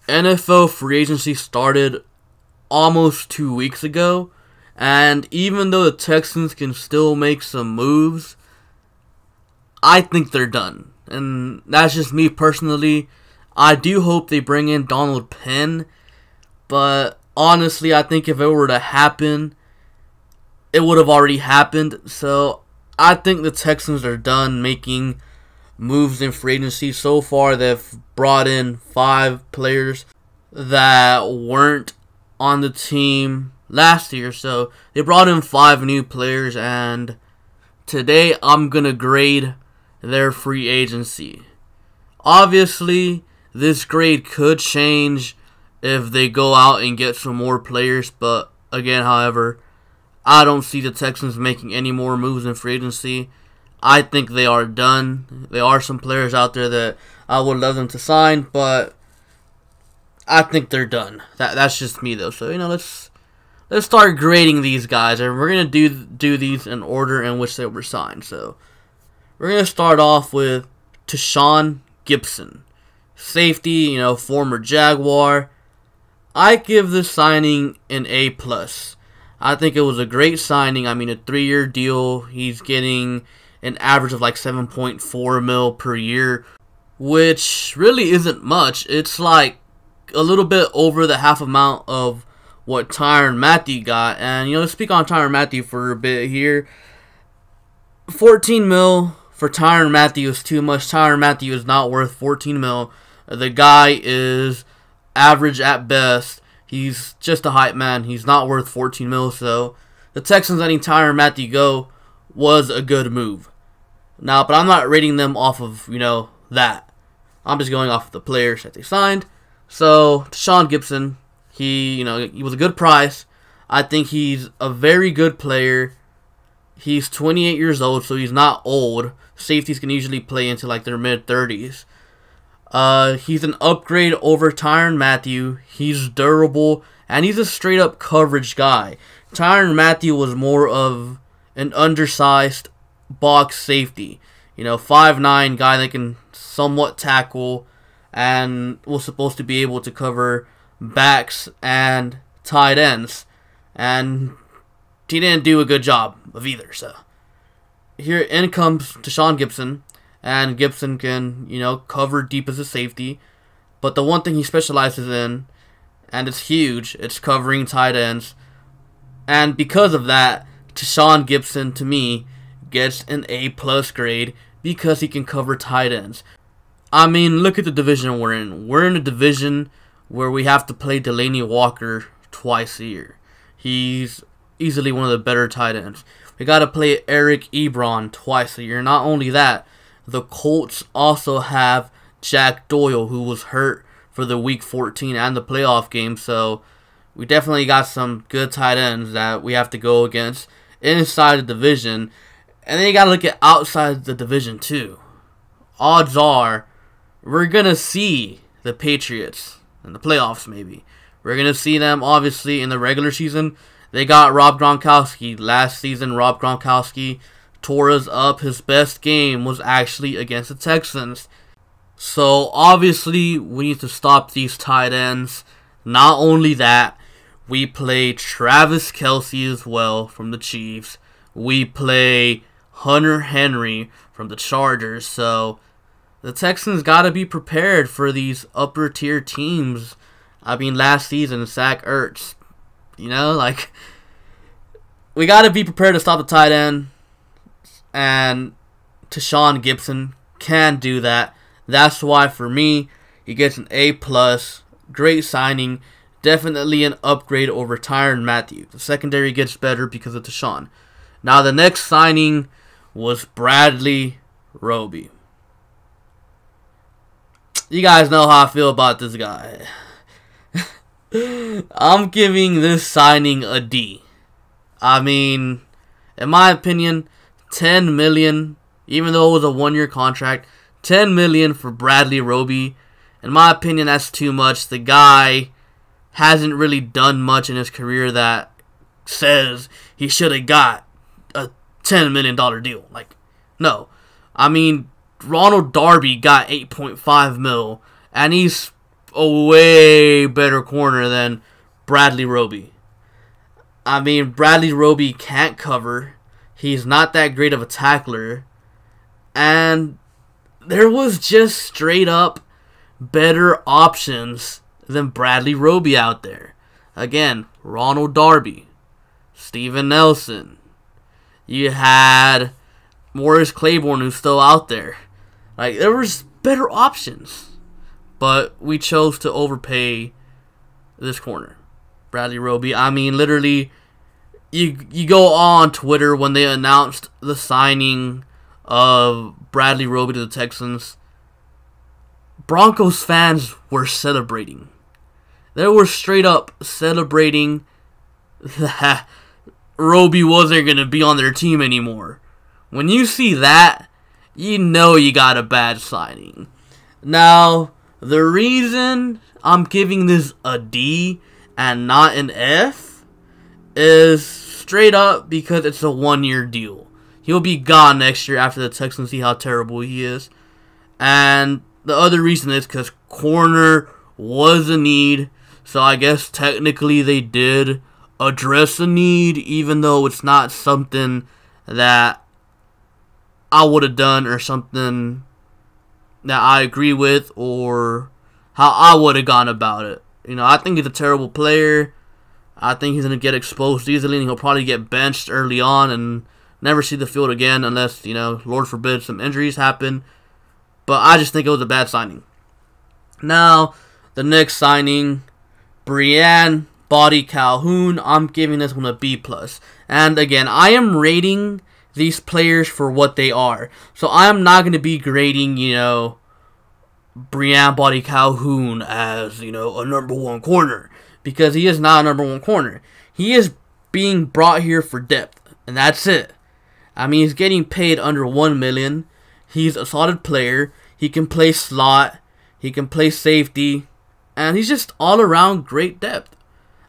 NFL free agency started almost 2 weeks ago, and even though the Texans can still make some moves, I think they're done. And that's just me personally. I do hope they bring in Donald Penn, but honestly, I think if it were to happen, it would have already happened. So I think the Texans are done making moves in free agency. So far, they've brought in 5 players that weren't on the team last year. So they brought in 5 new players, and today I'm going to grade their free agency. Obviously, this grade could change if they go out and get some more players, but again, however, I don't see the Texans making any more moves in free agency. I think they are done. There are some players out there that I would love them to sign, but I think they're done. That's just me though. So let's start grading these guys, and we're gonna do these in order in which they were signed. So we're gonna start off with Tashaun Gipson, safety. Former Jaguar. I give this signing an A+. I think it was a great signing. I mean, a 3-year deal. He's getting an average of like 7.4 mil per year, which really isn't much. It's like a little bit over the half amount of what Tyrann Mathieu got. And let's speak on Tyrann Mathieu for a bit here. 14 mil for Tyrann Mathieu is too much. Tyrann Mathieu is not worth 14 mil. The guy is average at best. He's just a hype man. He's not worth 14 mil. So the Texans letting Tyrann Mathieu go was a good move. Now, but I'm not rating them off of, that. I'm just going off of the players that they signed. So, Tashaun Gipson, he was a good price. I think he's a very good player. He's 28 years old, so he's not old. Safeties can usually play into like their mid-30s. He's an upgrade over Tyrann Mathieu. He's durable, and he's a straight-up coverage guy. Tyrann Mathieu was more of an undersized box safety. 5'9" guy that can somewhat tackle and was supposed to be able to cover backs and tight ends. And he didn't do a good job of either. So here in comes Tashaun Gipson. And Gipson can, cover deep as a safety. But the one thing he specializes in, and it's huge, it's covering tight ends. And because of that, Tashaun Gipson, to me, gets an A+ grade because he can cover tight ends. I mean, look at the division we're in. We're in a division where we have to play Delanie Walker twice a year. He's easily one of the better tight ends. We got to play Eric Ebron twice a year. Not only that, the Colts also have Jack Doyle, who was hurt for the Week 14 and the playoff game. So we definitely got some good tight ends that we have to go against inside the division. And then you got to look at outside the division too. Odds are we're going to see the Patriots in the playoffs maybe. We're going to see them obviously in the regular season. They got Rob Gronkowski. Last season, Rob Gronkowski tore us up. His best game was actually against the Texans. So obviously we need to stop these tight ends. Not only that, we play Travis Kelce as well from the Chiefs. We play Hunter Henry from the Chargers. So the Texans got to be prepared for these upper tier teams. I mean, last season, Zach Ertz. We got to be prepared to stop the tight end. And Tashaun Gipson can do that. That's why, for me, he gets an A+. Great signing. Definitely an upgrade over Tyrann Mathieu. The secondary gets better because of Tashaun. Now, the next signing was Bradley Roby. You guys know how I feel about this guy. I'm giving this signing a D. I mean, in my opinion, $10 million, even though it was a 1-year contract, $10 million for Bradley Roby. In my opinion, that's too much. The guy hasn't really done much in his career that says he should have got a $10 million deal. No. I mean, Ronald Darby got $8.5 mil, and he's a way better corner than Bradley Roby. I mean, Bradley Roby can't cover. He's not that great of a tackler. And there was just straight up better options than Bradley Roby out there. Again, Ronald Darby, Steven Nelson. You had Morris Claiborne, who's still out there. Like, there was better options. But we chose to overpay this corner, Bradley Roby. I mean, literally, you go on Twitter when they announced the signing of Bradley Roby to the Texans. Broncos fans were celebrating. They were straight up celebrating that Roby wasn't going to be on their team anymore. When you see that, you know you got a bad signing. Now, the reason I'm giving this a D and not an F is straight up because it's a 1-year deal. He'll be gone next year after the Texans see how terrible he is. And the other reason is because corner was a need. So I guess technically they did address a need, even though it's not something that I would have done or something that I agree with or how I would have gone about it. You know, I think he's a terrible player. I think he's going to get exposed easily, and he'll probably get benched early on and never see the field again unless, you know, Lord forbid, some injuries happen. But I just think it was a bad signing. Now, the next signing, Brianne Body Calhoun. I'm giving this one a B+. And again, I am rating these players for what they are. So I am not going to be grading, you know, Brianne Body Calhoun as, you know, a number 1 corner. Because he is not a number 1 corner. He is being brought here for depth. And that's it. I mean, he's getting paid under $1 million. He's a solid player. He can play slot. He can play safety. And he's just all around great depth.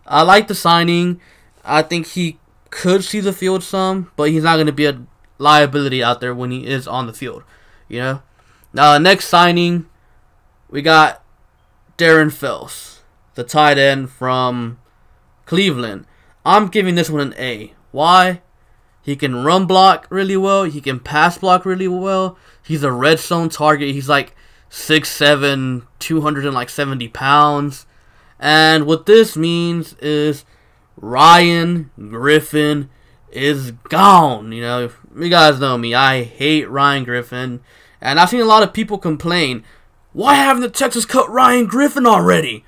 I like the signing. I think he could see the field some, but he's not going to be a liability out there when he is on the field. You know? Now, next signing, we got Darren Fells, the tight end from Cleveland. I'm giving this one an A. Why? He can run block really well. He can pass block really well. He's a red zone target. He's like 6'7", 270 pounds. And what this means is Ryan Griffin is gone. You know, you guys know me. I hate Ryan Griffin. And I've seen a lot of people complain, why haven't the Texans cut Ryan Griffin already?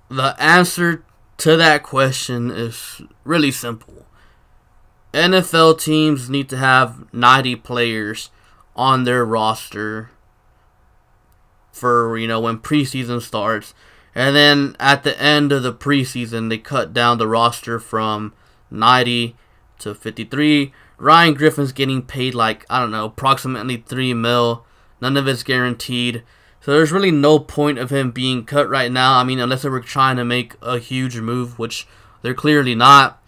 The answer to that question is really simple. NFL teams need to have 90 players on their roster for, you know, when preseason starts. And then at the end of the preseason, they cut down the roster from 90 to 53. Ryan Griffin's getting paid like, I don't know, approximately $3 million. None of it's guaranteed. So there's really no point of him being cut right now. I mean, unless they were trying to make a huge move, which they're clearly not.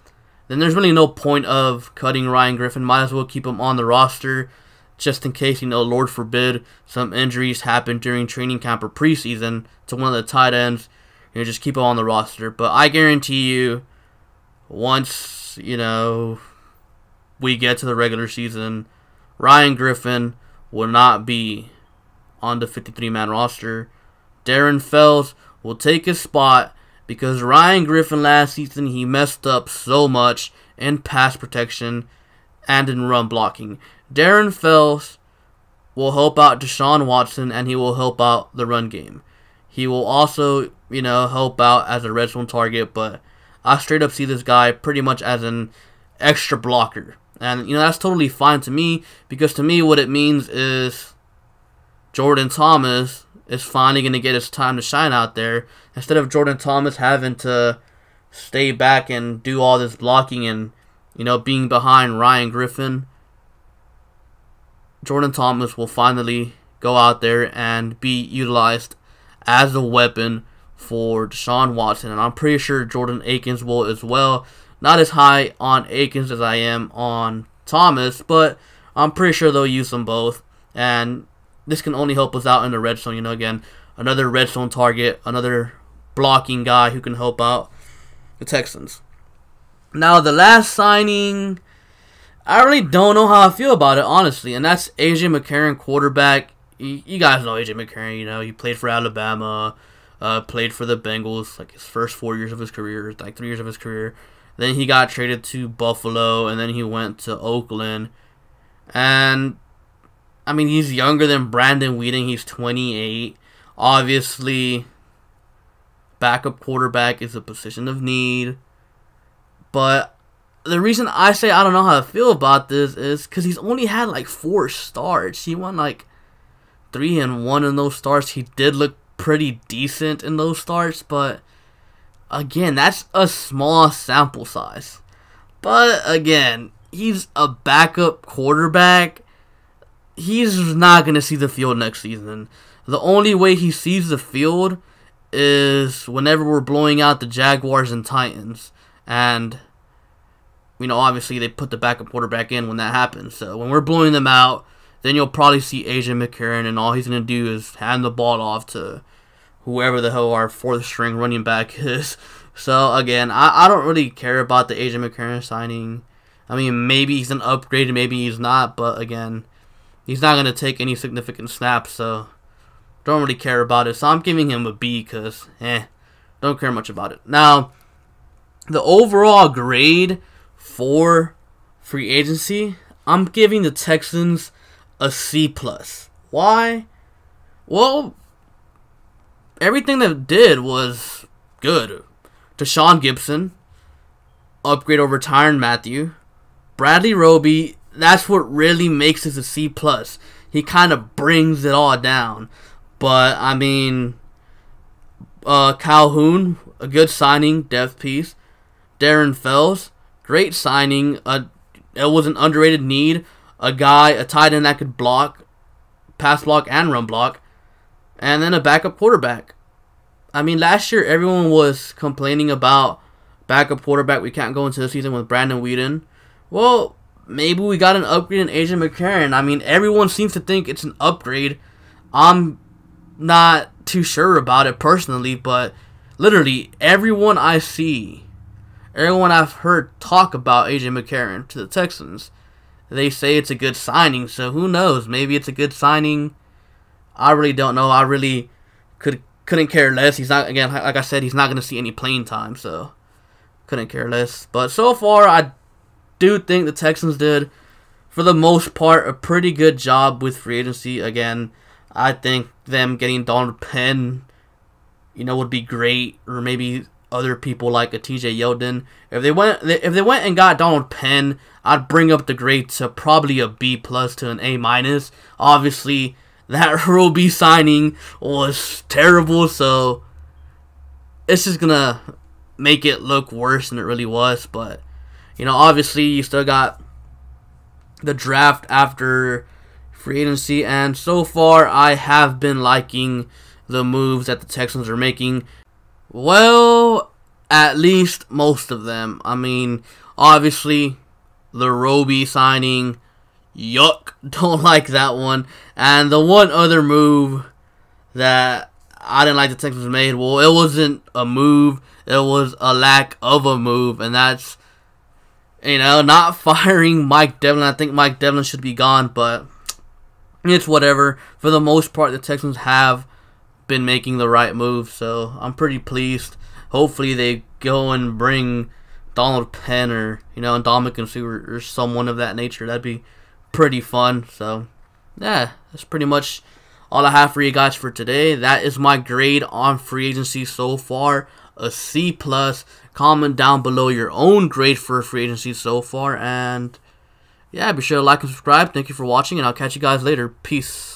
Then there's really no point of cutting Ryan Griffin. Might as well keep him on the roster just in case, you know, Lord forbid, some injuries happen during training camp or preseason to one of the tight ends. You know, just keep him on the roster. But I guarantee you, once, you know, we get to the regular season, Ryan Griffin will not be on the 53-man roster. Darren Fells will take his spot because Ryan Griffin last season, he messed up so much in pass protection and in run blocking. Darren Fells will help out Deshaun Watson, and he will help out the run game. He will also, you know, help out as a red zone target, but I straight up see this guy pretty much as an extra blocker. And, you know, that's totally fine to me, because to me what it means is Jordan Thomas is finally going to get his time to shine out there. Instead of Jordan Thomas having to stay back and do all this blocking and, you know, being behind Ryan Griffin, Jordan Thomas will finally go out there and be utilized as a weapon for Deshaun Watson. And I'm pretty sure Jordan Akins will as well. Not as high on Akins as I am on Thomas, but I'm pretty sure they'll use them both. And this can only help us out in the red zone. You know, again, another red zone target, another blocking guy who can help out the Texans. Now, the last signing, I really don't know how I feel about it, honestly, and that's A.J. McCarron, quarterback. You guys know A.J. McCarron, you know, he played for Alabama, played for the Bengals, like his first 4 years of his career, like 3 years of his career. Then he got traded to Buffalo, and then he went to Oakland. And, I mean, he's younger than Brandon Weeden. He's 28. Obviously, backup quarterback is a position of need. But the reason I say I don't know how to feel about this is because he's only had like 4 starts. He won like 3-1 in those starts. He did look pretty decent in those starts, but again, that's a small sample size. But again, he's a backup quarterback. He's not going to see the field next season. The only way he sees the field is whenever we're blowing out the Jaguars and Titans. And, you know, obviously they put the backup quarterback in when that happens. So when we're blowing them out, then you'll probably see A.J. McCarron, and all he's going to do is hand the ball off to whoever the hell our 4th string running back is. So, again, I don't really care about the A.J. McCarron signing. I mean, maybe he's an upgrade, maybe he's not, but again, he's not going to take any significant snaps, so don't really care about it. So I'm giving him a B because, don't care much about it. Now, the overall grade for free agency, I'm giving the Texans a C+. Why? Well, everything they did was good. Deshaun Gibson, upgrade over Tyrann Mathieu. Bradley Roby, that's what really makes this a C+. He kind of brings it all down. But, I mean, Calhoun, a good signing, depth piece. Darren Fells, great signing. It was an underrated need. A tight end that could block, pass block, and run block. And then a backup quarterback. I mean, last year everyone was complaining about backup quarterback. We can't go into the season with Brandon Weeden. Well, maybe we got an upgrade in A.J. McCarron. I mean, everyone seems to think it's an upgrade. I'm not too sure about it personally, but literally everyone I see, everyone I've heard talk about A.J. McCarron to the Texans, they say it's a good signing. So who knows? Maybe it's a good signing. I really don't know. I really couldn't care less. He's not, again, like I said, he's not going to see any playing time, so couldn't care less. But so far, I do think the Texans did, for the most part, a pretty good job with free agency. Again, I think them getting Donald Penn, would be great, or maybe other people like a TJ Yeldon. If they went and got Donald Penn, I'd bring up the grade to probably a B+ to an A-. Obviously, that Roby signing was terrible, so it's just gonna make it look worse than it really was. But obviously, you still got the draft after free agency, and so far I have been liking the moves that the Texans are making. Well, at least most of them. I mean, obviously, the Roby signing, yuck, don't like that one. And the one other move that I didn't like the Texans made, well, it wasn't a move, it was a lack of a move, and that's, not firing Mike Devlin. I think Mike Devlin should be gone, but it's whatever. For the most part, the Texans have been making the right move, so I'm pretty pleased. Hopefully they go and bring Donald Penn or, Ndamukong Suh or someone of that nature. That'd be pretty fun. So, yeah, that's pretty much all I have for you guys for today. That is my grade on free agency so far, a C+. Comment down below your own grade for free agency so far, and yeah, be sure to like and subscribe. Thank you for watching, and I'll catch you guys later. Peace.